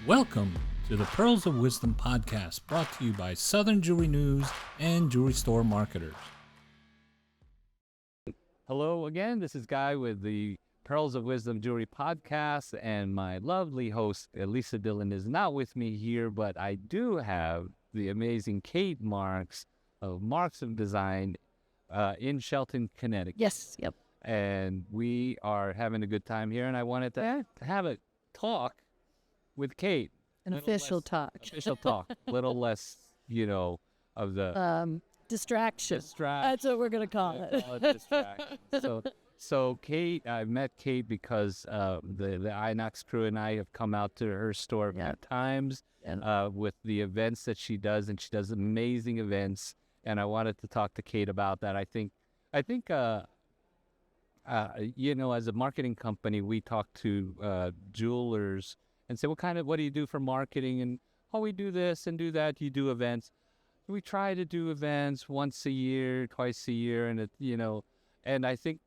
Welcome to the Pearls of Wisdom podcast, brought to you by Southern Jewelry News and Jewelry Store Marketers. Hello again, this is Guy with the Pearls of Wisdom Jewelry podcast, and my lovely host, Elisa Dillon, is not with me here, but I do have the amazing Kate Marks of Marks of Design in Shelton, Connecticut. Yes, yep. And we are having a good time here, and I wanted to have a talk with Kate. An official talk. Official talk. A little less, of the... Distraction. That's what we're going to call it. Distraction. So Kate, I met Kate because the Inox crew and I have come out to her store a few times with the events that she does, and she does amazing events. And I wanted to talk to Kate about that. I think, as a marketing company, we talk to jewelers and say, what do you do for marketing? And, we do this and do that. You do events. We try to do events once a year, twice a year. And, and I think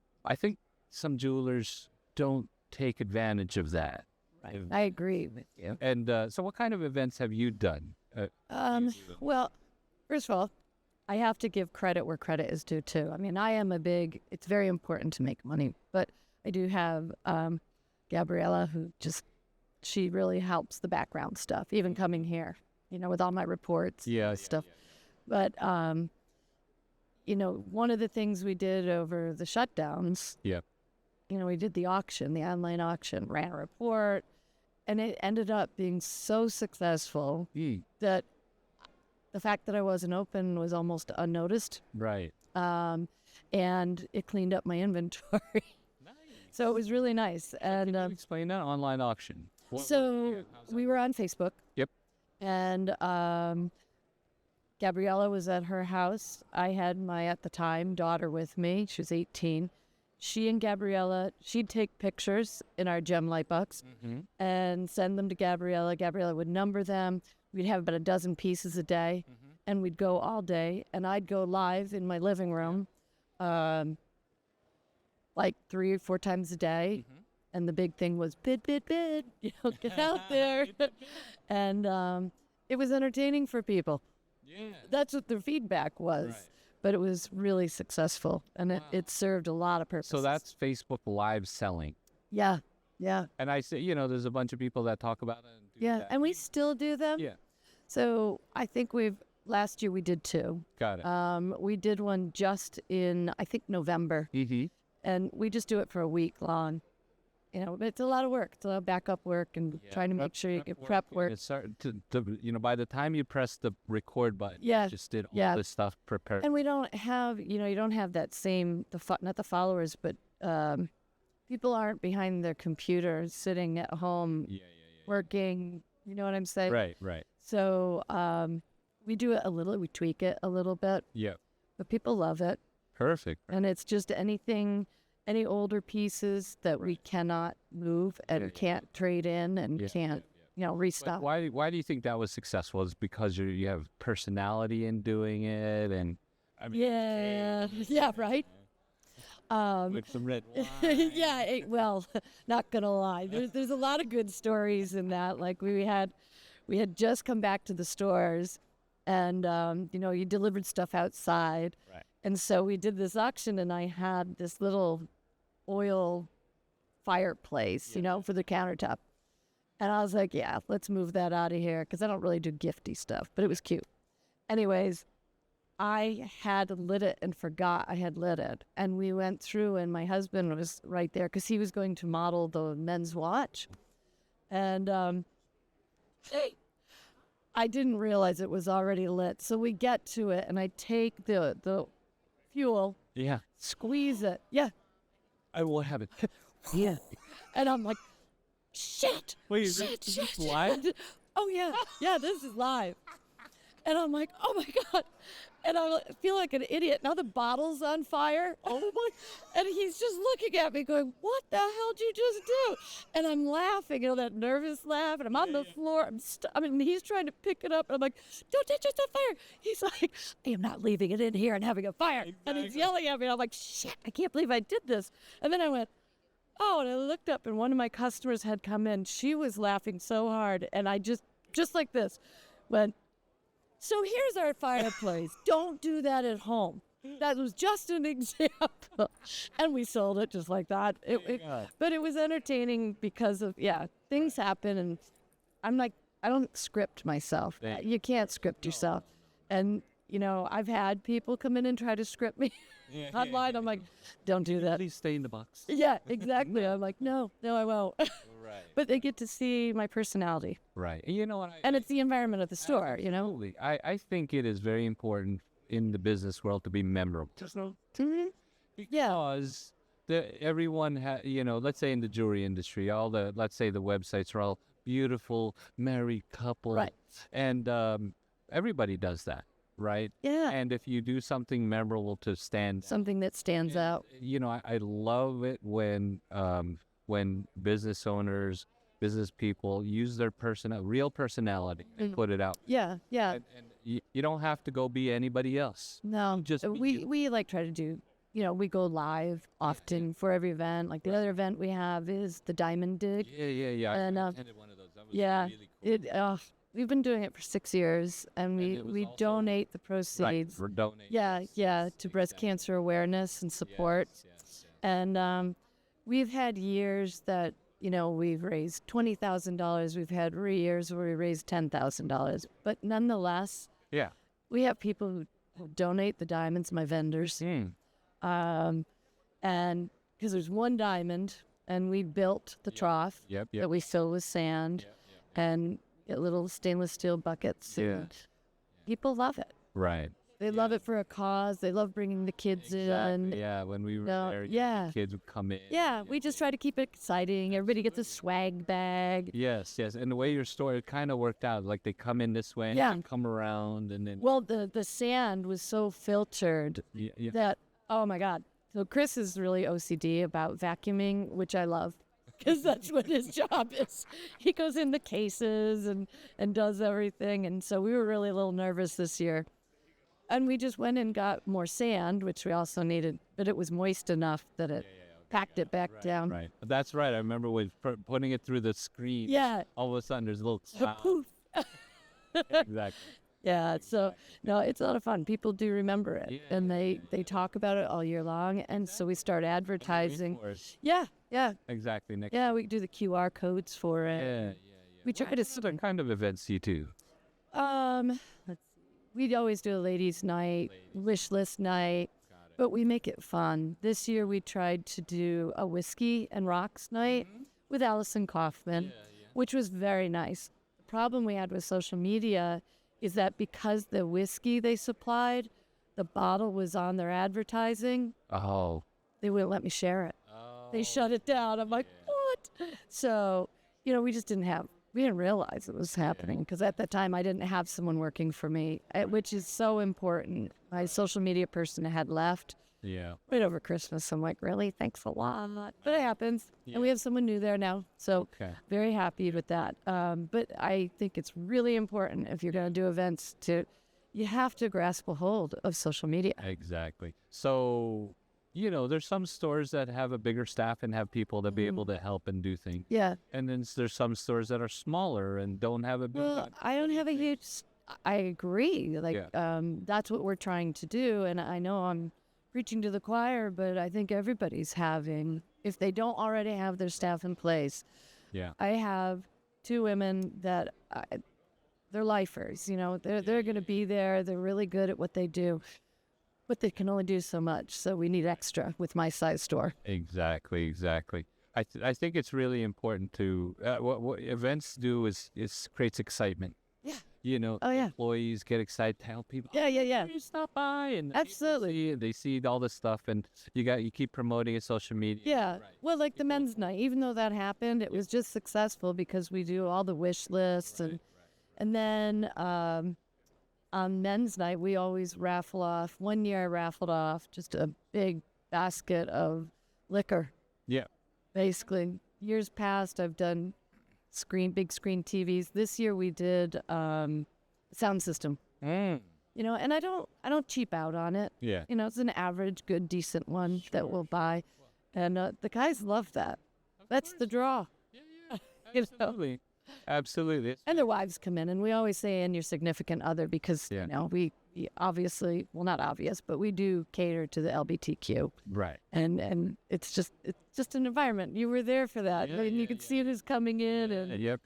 some jewelers don't take advantage of that. Right. I agree with you. And so what kind of events have you done? Well, first of all, I have to give credit where credit is due, too. I mean, it's very important to make money, but I do have Gabriella, she really helps the background stuff, even coming here, with all my reports and stuff. But, one of the things we did over the shutdowns, we did the auction, the online auction, ran a report, and it ended up being so successful that the fact that I wasn't open was almost unnoticed. Right. And it cleaned up my inventory. Nice. So it was really nice. And can you explain that online auction? We were on Facebook. Yep. And Gabriella was at her house. I had my, at the time, daughter with me. She was 18. She and Gabriella, she'd take pictures in our gem light box and send them to Gabriella. Gabriella would number them. We'd have about a dozen pieces a day, and we'd go all day. And I'd go live in my living room like 3 or 4 times a day. And the big thing was bid, get out there. And it was entertaining for people. Yeah. That's what the feedback was. Right. But it was really successful, and it served a lot of purposes. So that's Facebook Live selling. Yeah. And I say, there's a bunch of people that talk about it. And do that. And we still do them. Yeah. So I think last year we did 2. Got it. We did one just in, I think, November. And we just do it for a week long. It's a lot of work. It's a lot of backup work and trying to make sure you get prep work. It's by the time you press the record button, you just did all this stuff prepared. And we don't have, you don't have that same, not the followers, but people aren't behind their computers sitting at home working. You know what I'm saying? Right. So we do it a little, we tweak it a little bit. Yeah. But people love it. Perfect. And it's just any older pieces that we cannot move and can't trade in and can't, restock. Why do you think that was successful? Is because you have personality in doing it, and right. With some red wine. Well, not gonna lie, there's a lot of good stories in that. Like we had just come back to the stores, and you delivered stuff outside. Right. And so we did this auction, and I had this little oil fireplace, for the countertop. And I was like, let's move that out of here, because I don't really do gifty stuff, but it was cute. Anyways, I had lit it and forgot I had lit it. And we went through, and my husband was right there, because he was going to model the men's watch. And I didn't realize it was already lit. So we get to it, and I take the fuel, squeeze it. Yeah. I will have it. Yeah. And I'm like, shit. Wait, is this live? Oh, yeah. Yeah, this is live. And I'm like, oh, my God. And I feel like an idiot. Now the bottle's on fire. Oh, my. And he's just looking at me going, what the hell did you just do? And I'm laughing, that nervous laugh. And I'm on the floor. He's trying to pick it up. And I'm like, don't touch it, on fire. He's like, I am not leaving it in here and having a fire. Exactly. And he's yelling at me. And I'm like, shit, I can't believe I did this. And then I went, Oh, and I looked up, and one of my customers had come in. She was laughing so hard, and I just like this, went, so here's our fireplace. Don't do that at home. That was just an example. And we sold it just like that. But it was entertaining because of, things happen, and I'm like, I don't script myself. You can't script yourself. And, I've had people come in and try to script me online. I'm like, don't do that. Please stay in the box. Yeah, exactly. I'm like, no, I won't. Right. But they get to see my personality. Right. And you know what? And it's the environment of the store, Absolutely. I think it is very important in the business world to be memorable. Mm-hmm. Because everyone let's say in the jewelry industry, let's say the websites are all beautiful, married couple. Right. And everybody does that, right? Yeah. And if you do something memorable to stand Something that stands out. I love it when business owners, business people use their real personality and put it out. Yeah. And you don't have to go be anybody else. No, Just be you. we like try to do, we go live often for every event. Like the other event we have is the Diamond Dig. Yeah. And, I attended one of those. That was really cool. We've been doing it for 6 years, and we also- donate the proceeds. Right, for donating. Yeah, to breast cancer awareness and support. Yes. And we've had years that, we've raised $20,000. We've had years where we raised $10,000. But nonetheless, Yeah. we have people who donate the diamonds, my vendors. And because there's one diamond, and we built the trough Yep. that we fill with sand and get little stainless steel buckets. Yeah. And people love it. Right. They love it for a cause. They love bringing the kids in. Yeah, when we were No, there, yeah. the kids would come in. Yeah, we just try to keep it exciting. Everybody gets a swag bag. Yes. And the way your store, it kind of worked out. Like they come in this way, Yeah. and come around, and then. Well, the sand was so filtered Yeah. that, oh my God. So Chris is really OCD about vacuuming, which I love, because that's what his job is. He goes in the cases and does everything. And so we were really a little nervous this year. And we just went and got more sand, which we also needed, but it was moist enough that it packed it back down. Right. That's right. I remember putting it through the screen. Yeah. All of a sudden, there's a little cloud. Poof. Exactly. Yeah, so no, it's a lot of fun. People do remember it, Yeah, and they talk about it all year long. And so we start advertising. Rainforest. Yeah, Exactly. Next. yeah. We do the QR codes for it. Yeah. We try What to. other kind of events do you do? Let's see. We'd always do a ladies' night, wish list night, but we make it fun. This year we tried to do a whiskey and rocks night with Allison Kaufman, which was very nice. The problem we had with social media is that because the whiskey they supplied, the bottle was on their advertising, Oh. they wouldn't let me share it. They shut it down. I'm like, what? So, we just we didn't realize it was happening because at that time I didn't have someone working for me, which is so important. My social media person had left Yeah. right over Christmas. I'm like, really? Thanks a lot. But it happens. And we have someone new there now. So Okay. very happy with that. But I think it's really important if you're going to do events you have to grasp a hold of social media. Exactly. So, there's some stores that have a bigger staff and have people to be able to help and do things. Yeah. And then there's some stores that are smaller and don't have a big. Well, I don't have a huge. I agree. Like, Yeah. that's what we're trying to do, and I know I'm preaching to the choir, but I think everybody's having. If they don't already have their staff in place, Yeah. I have 2 women that they're lifers. They're going to be there. They're really good at what they do, but they can only do so much. So we need extra with my size store. Exactly. I think it's really important to what events do is creates excitement. Yeah. Oh, yeah. Employees get excited, tell people. Yeah. You stop by and Absolutely. they see all this stuff, and you keep promoting it social media. Yeah. Right. Well, like the men's night, even though that happened, it was just successful because we do all the wish lists and then on men's night we always raffle off. One year I raffled off just a big basket of liquor. Yeah. Basically, years past I've done big screen TVs. This year we did sound system. And I don't cheap out on it. Yeah. It's an average, good, decent one that we'll buy. And the guys love that. That's the draw. You know? Absolutely. Absolutely. And their wives come in, and we always say, and your significant other, because, Yeah. you know, we obviously, well, not obvious, but we do cater to the LGBTQ. Right. And it's just an environment. You were there for that. Yeah, I mean, you yeah, could yeah, see who's coming in, and Yep.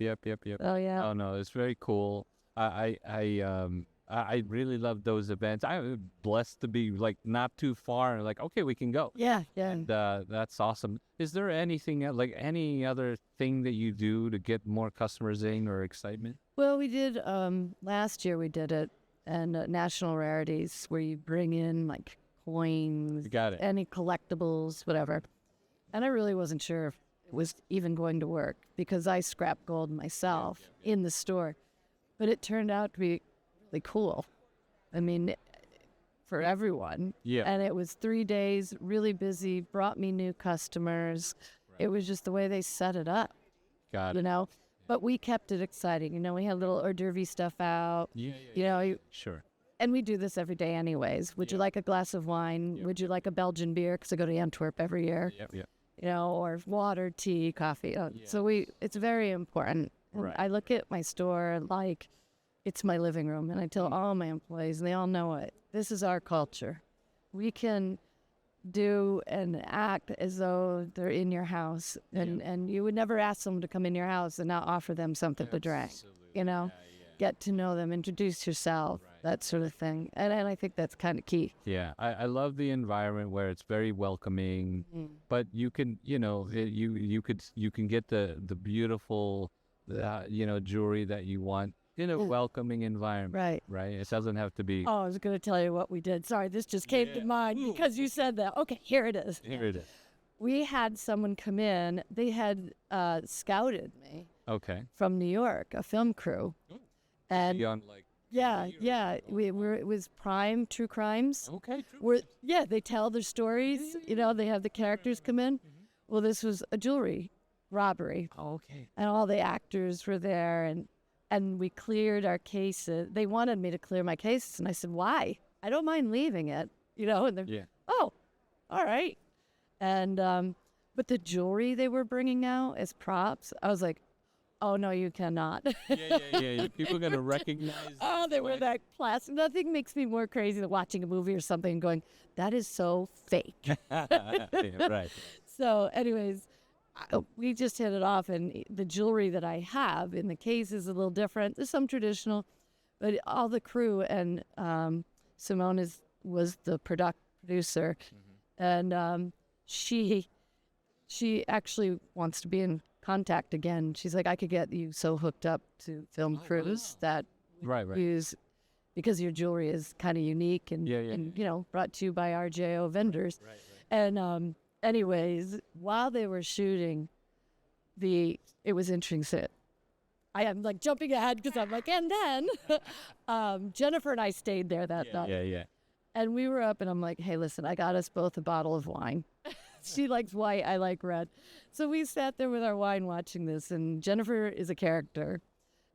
oh yeah, Oh no, it's very cool. I really love those events. I'm blessed to be like not too far. Like, okay, we can go. yeah. And that's awesome. Is there anything like any other thing that you do to get more customers in or excitement? Well, we did last year. We did it, and National Rarities, where you bring in like coins, You got it. any collectibles, whatever. And I really wasn't sure if it was even going to work because I scrap gold myself in the store, but it turned out to be really cool. I mean, for everyone. Yeah. And it was 3 days, really busy, brought me new customers. It was just the way they set it up, Got you it. know. But we kept it exciting. You know, we had little hors d'oeuvre stuff out. Yeah. You know, Sure. and we do this every day anyways. Would you like a glass of wine? Would you like a Belgian beer? Because I go to Antwerp every year. Yep. You know, or water, tea, coffee. So it's very important. And Right. I look at my store like it's my living room, and I tell all my employees, and they all know it. This is our culture. We can do and act as though they're in your house, and you would never ask someone to come in your house and not offer them something to drink. You know, get to know them, introduce yourself, that sort of thing. And I think that's kind of key. Yeah, I love the environment where it's very welcoming, but you can, you know, you can get the beautiful, jewelry that you want in a welcoming environment. Right. Right. It doesn't have to be. Oh, I was going to tell you what we did. Sorry, this just came to mind because you said that. Okay, here it is. Here it is. We had someone come in. They had scouted me Okay. from New York, a film crew. And Beyond like. yeah. It was True Crimes. Okay. They tell their stories. You know, they have the characters come in. Well, this was a jewelry robbery. Oh, okay. And all the actors were there, and we cleared our cases. They wanted me to clear my cases, and I said, why? I don't mind leaving it, you know. And they're, Yeah. oh, all right. And but the jewelry they were bringing now as props, I was like, oh no, you cannot. Yeah. People are gonna recognize. Oh, they were that plastic. Nothing makes me more crazy than watching a movie or something and going, that is so fake. Yeah, right. So, anyways, we just hit it off, and the jewelry that I have in the case is a little different. There's some traditional, but all the crew and Simone was the producer, and she actually wants to be in contact again. She's like, I could get you so hooked up to film crews that Right. use, because your jewelry is kind of unique and, Yeah. you know, brought to you by RJO vendors. Right. And anyways, while they were shooting, it was interesting. I am like jumping ahead because I'm like, and then Jennifer and I stayed there that night. Yeah. And we were up, and I'm like, hey, listen, I got us both a bottle of wine. She likes white, I like red. So we sat there with our wine watching this, and Jennifer is a character.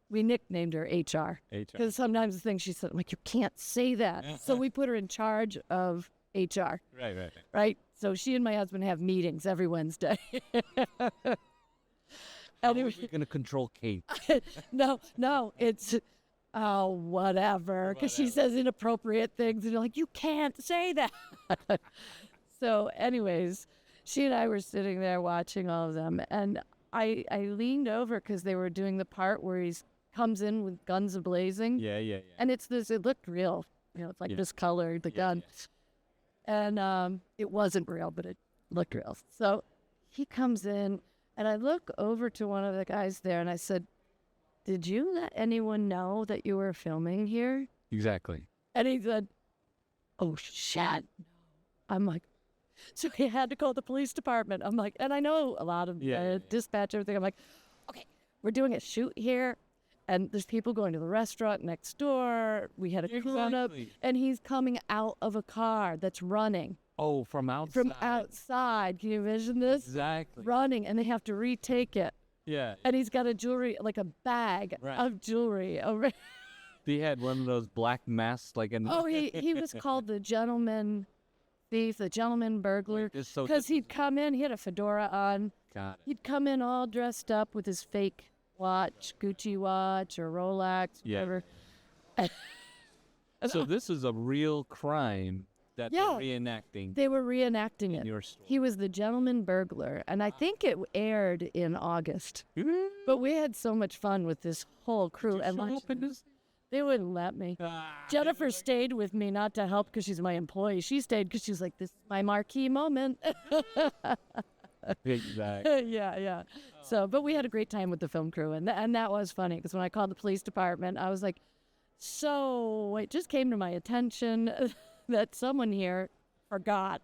We nicknamed her HR. Because sometimes the things she said, I'm like, you can't say that. So we put her in charge of HR. Right? So she and my husband have meetings every Wednesday. How are we gonna control Kate? No, it's whatever. Because she says inappropriate things, and you're like, you can't say that. So, anyways, she and I were sitting there watching all of them, and I leaned over because they were doing the part where he comes in with guns a-blazing. Yeah. And it's this, it looked real. You know, it's like discolored, the gun. And it wasn't real, but it looked real. So he comes in, and I look over to one of the guys there, and I said, did you let anyone know that you were filming here? Exactly. And he said, oh, shit. I'm like, so he had to call the police department. I'm like, and I know a lot of dispatch, everything. I'm like, okay, we're doing a shoot here, and there's people going to the restaurant next door. We had a grown up, and he's coming out of a car that's running. Oh, from outside. From outside. Can you envision this? Exactly. Running, and they have to retake it. Yeah. And he's got a jewelry, like a bag of jewelry. He had one of those black masks, like an. Oh, he was called the gentleman thief, the gentleman burglar, because he'd come in, he had a fedora on, Got it. He'd come in all dressed up with his fake watch, Gucci watch or Rolex, Yeah. whatever. So this is a real crime that Yeah. they're reenacting They were reenacting in it. your store. He was the gentleman burglar, and I think it aired in August. But we had so much fun with this whole crew. And lunch. They wouldn't let me. Jennifer stayed with me, not to help because she's my employee. She stayed because she was like, this is my marquee moment. Exactly. Yeah. So, but we had a great time with the film crew, and that was funny because when I called the police department, I was like, so it just came to my attention that someone here forgot,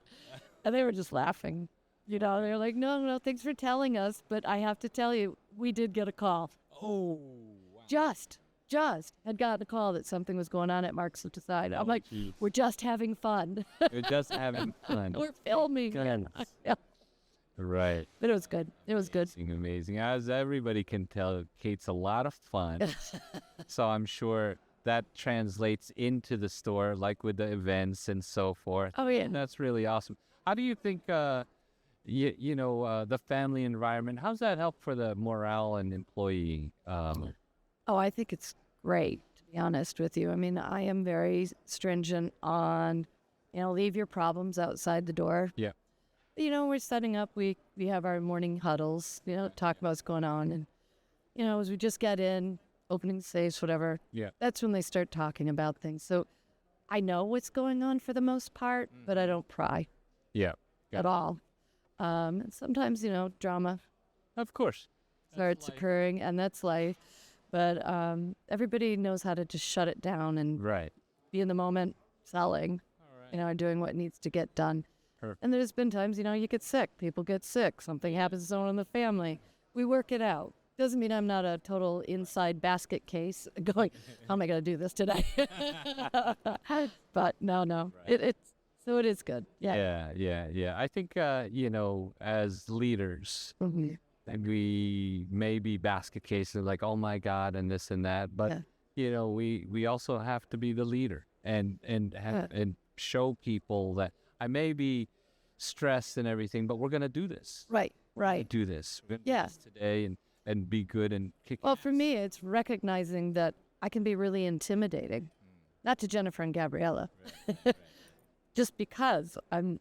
and they were just laughing. You know, they were like, no, thanks for telling us, but I have to tell you, we did get a call. Oh. Wow. Just had gotten a call that something was going on at Marks of Decide. I'm like, geez. we're just having fun. You're just having fun. We're filming. Goodness. Yeah. Right. But it was good. It was good. Amazing. As everybody can tell, Kate's a lot of fun. So I'm sure that translates into the store, like with the events and so forth. Oh, yeah. And that's really awesome. How do you think, the family environment, how's that help for the morale and employee? Oh, I think it's great, to be honest with you. I mean, I am very stringent on, leave your problems outside the door. Yeah. We're setting up, we have our morning huddles, talk about what's going on. And, as we just get in, opening the safes, whatever, Yeah. that's when they start talking about things. So I know what's going on for the most part, but I don't pry Yeah. at all. And sometimes, drama Of course. starts occurring, and that's life. But everybody knows how to just shut it down and Right. be in the moment, selling, and doing what needs to get done. Perfect. And there's been times, you get sick. People get sick. Something happens to someone in the family. We work it out. Doesn't mean I'm not a total inside basket case going, how am I going to do this today? But no. Right. So it is good. Yeah. Yeah. I think, as leaders, Mhm. and we may be basket cases like, oh my God, and this and that. But, we also have to be the leader and show people that I may be stressed and everything, but we're going to do this. Right. Do this. We're gonna Yeah. do this today and be good and kick Well, ass. for me, it's recognizing that I can be really intimidating. Not to Jennifer and Gabriella. Just because I don't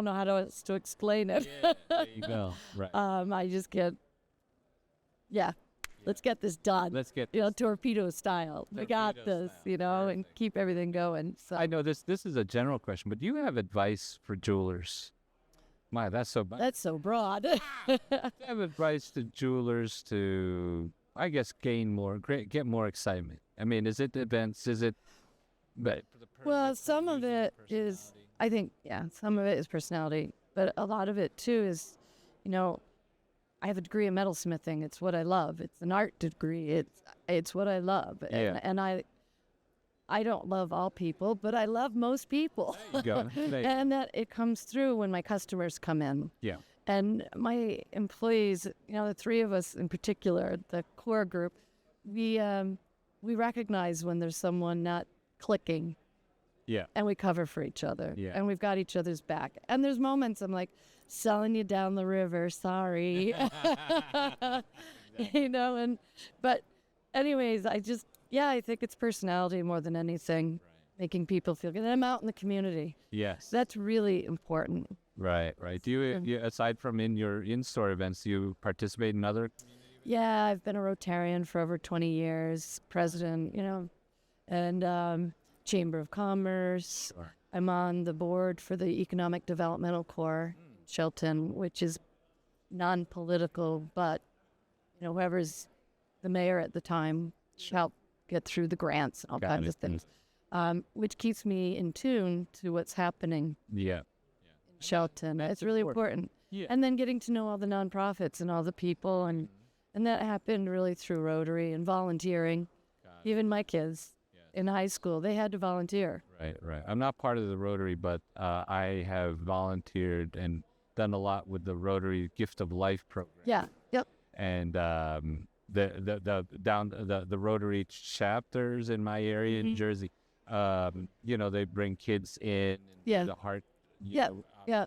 know how to explain it. There you go. Right. I just get, let's get this done. Let's get Torpedo style. We got Torpedo this, style. and keep everything going. So I know this is a general question, but do you have advice for jewelers? My, that's so bad. that's so broad. Do you have advice to jewelers to, I guess, get more excitement? I mean, is it events? Is it? But Well, some of it is, I think, some of it is personality, but a lot of it too is, I have a degree in metalsmithing. It's what I love. It's an art degree. It's what I love. Yeah. And I don't love all people, but I love most people. There you go. And that it comes through when my customers come in. Yeah. And my employees, the three of us in particular, the core group, we recognize when there's someone not clicking. Yeah. And we cover for each other. Yeah. And we've got each other's back. And there's moments I'm like, selling you down the river, sorry. But anyways, I think it's personality more than anything, making people feel good. And I'm out in the community. Yes. That's really important. Right. Do you aside from in your in-store events, do you participate in other? Yeah, I've been a Rotarian for over 20 years, president, and Chamber of Commerce. Sure. I'm on the board for the Economic Developmental Corps, Shelton, which is non-political, but whoever's the mayor at the time help get through the grants and all kinds of things, which keeps me in tune to what's happening Yeah. in Shelton. That's It's really important. important. Yeah. And then getting to know all the nonprofits and all the people, and that happened really through Rotary and volunteering. Even my kids in high school, they had to volunteer. Right. I'm not part of the Rotary, but I have volunteered and done a lot with the Rotary Gift of Life program. Yeah. Yep. And the Rotary chapters in my area in Jersey, they bring kids in and Yeah. the heart. Yeah. And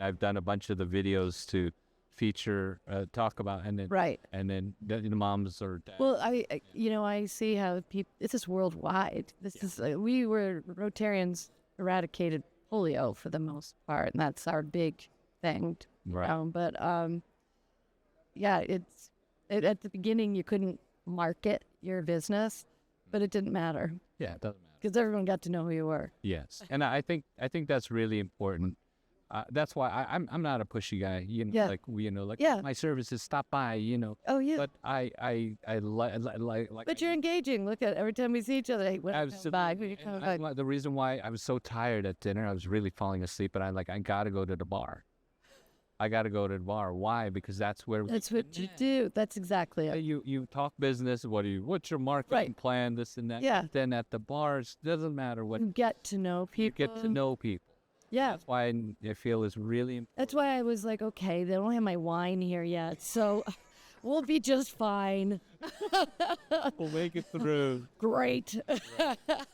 I've done a bunch of the videos to feature, talk about, and then Right. the moms or dads. Well, I see how people. This is worldwide. This is we were Rotarians eradicated polio for the most part, and that's our big thing. Right. But yeah, at the beginning you couldn't market your business, but it didn't matter Yeah, it doesn't matter. because everyone got to know who you were. Yes, and I think that's really important. That's why I'm not a pushy guy. Yeah. Like Yeah. my services, stop by. Oh, yeah. But I like. But you're engaging. Look at every time we see each other. Hey, when you come by, when you And come by. the reason why I was so tired at dinner, I was really falling asleep, but I gotta go to the bar. I gotta go to the bar. Why? Because that's where That's what you do. That's exactly it. you talk business. What's your marketing Right. plan? This and that. Yeah. Then at the bars, doesn't matter what. You get to know You people. get to know people. Yeah. That's why I feel is really important. That's why I was like, okay, they don't have my wine here yet, so we'll be just fine. We'll make it through. Great.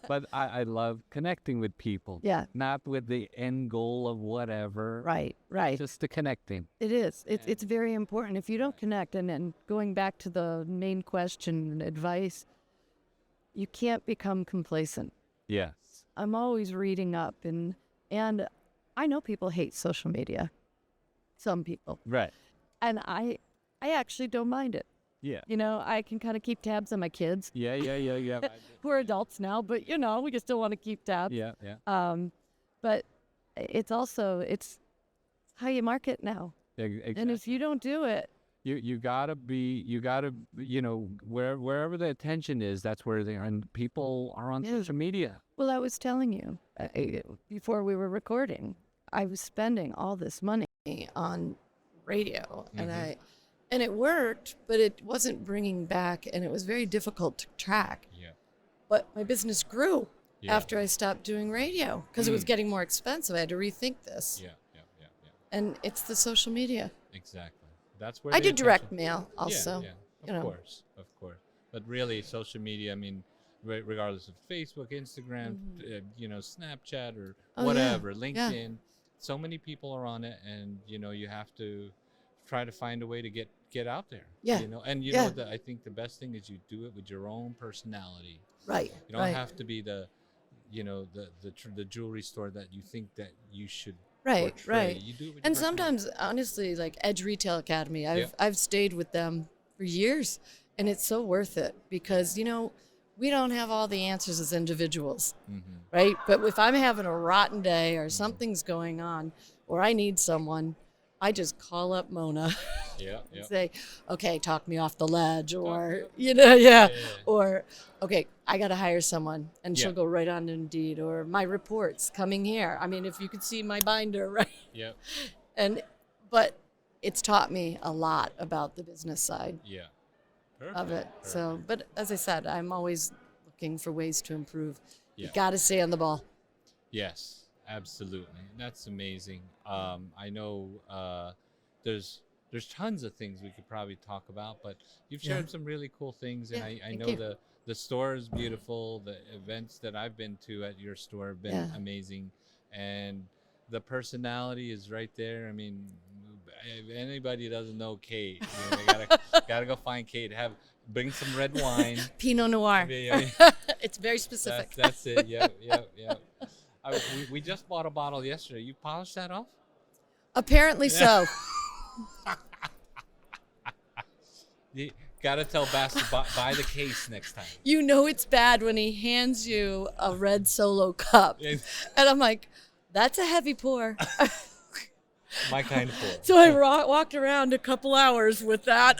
But I love connecting with people. Yeah. Not with the end goal of whatever. Right. Just the connecting. It is. It's very important. If you don't connect, and then going back to the main question, advice, you can't become complacent. Yes. I'm always reading up, and I know people hate social media. Some people. Right. And I actually don't mind it. Yeah. I can kind of keep tabs on my kids Yeah. who are adults now, but we can still want to keep tabs. Yeah. But it's how you market now. Exactly. And if you don't do it, you gotta wherever the attention is, that's where they are. And people are on Yeah. social media. well, I was telling you before we were recording, I was spending all this money on radio, and it worked, but it wasn't bringing back, and it was very difficult to track. Yeah. But my business grew Yeah. after I stopped doing radio because it was getting more expensive. I had to rethink this. Yeah. And it's the social media. Exactly. That's where I the do direct attention- mail also. Yeah. Of course. But really, social media. I mean, regardless of Facebook, Instagram, Snapchat, or Oh, yeah. whatever, Yeah. LinkedIn. So many people are on it, and you have to try to find a way to get out there. Yeah. And Yeah. I think the best thing is you do it with your own personality. Right. You don't right. have to be the jewelry store that you think that you should. Right, portray. right. You do it with your And personality. sometimes, honestly, like Edge Retail Academy, Yeah. I've stayed with them for years, and it's so worth it because we don't have all the answers as individuals, right? But if I'm having a rotten day or something's going on, or I need someone, I just call up Mona Yeah. and say, "Okay, talk me off the ledge," or Yeah. or "Okay, I got to hire someone," and she'll Yeah. go right on to Indeed, or my reports coming here. I mean, if you could see my binder, right? Yeah. But it's taught me a lot about the business side Yeah. of it. So, but as I said, I'm always looking for ways to improve. Yeah. You got to stay on the ball. Yes, absolutely. That's amazing. I know there's tons of things we could probably talk about, but you've shared some really cool things, and Yeah, I thank know you. the store is beautiful. The events that I've been to at your store have been Yeah. amazing, and the personality is right there. I mean, if anybody doesn't know Kate, they gotta go find Kate. Bring some red wine. Pinot Noir. Yeah. It's very specific. That's it. Yeah. We just bought a bottle yesterday. You polished that off? Apparently so. You gotta tell Bass to buy the case next time. You know it's bad when he hands you a red Solo cup. And I'm like, that's a heavy pour. My kind of pour. So I walked around a couple hours with that.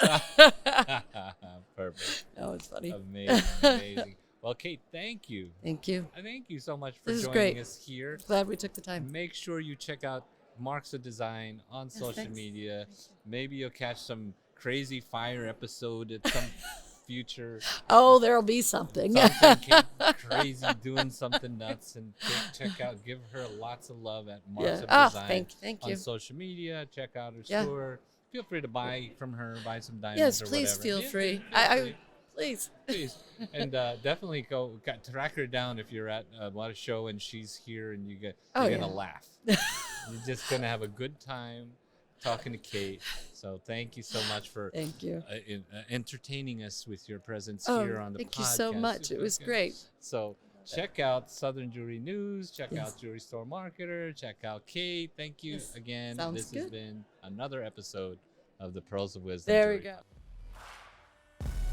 Perfect. Oh, it's funny. Amazing. Well, Kate, thank you. Thank you. Thank you so much for This is joining great. us here. Glad we took the time. Make sure you check out Marks of Design on social thanks. media. Maybe you'll catch some crazy fire episode at some future. Oh, there'll be something. Kate crazy doing something nuts, and check out, give her lots of love at Marks of Oh, Design thank on you. social media. Check out her Yeah. store. Feel free to buy from her, buy some diamonds. Yes, or please whatever. feel Yeah, free. feel Please. please. And definitely track her down if you're at a show and she's here, and you're Oh, gonna yeah. laugh. You're just going to have a good time talking to Kate. So thank you so much for Thank you. entertaining us with your presence Oh, here on the podcast. thank you so much. It was great. So check out Southern Jewelry News. Check Yes. out Jewelry Store Marketer. Check out Kate. Thank you Yes. again. Sounds This has good. been another episode of the Pearls of Wisdom. There we Jewelry go.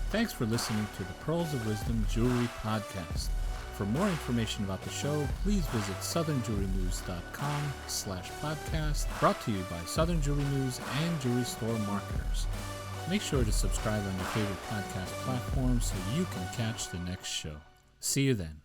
Thanks for listening to the Pearls of Wisdom Jewelry Podcast. For more information about the show, please visit southernjewelrynews.com/podcast, brought to you by Southern Jewelry News and Jewelry Store Marketers. Make sure to subscribe on your favorite podcast platform so you can catch the next show. See you then.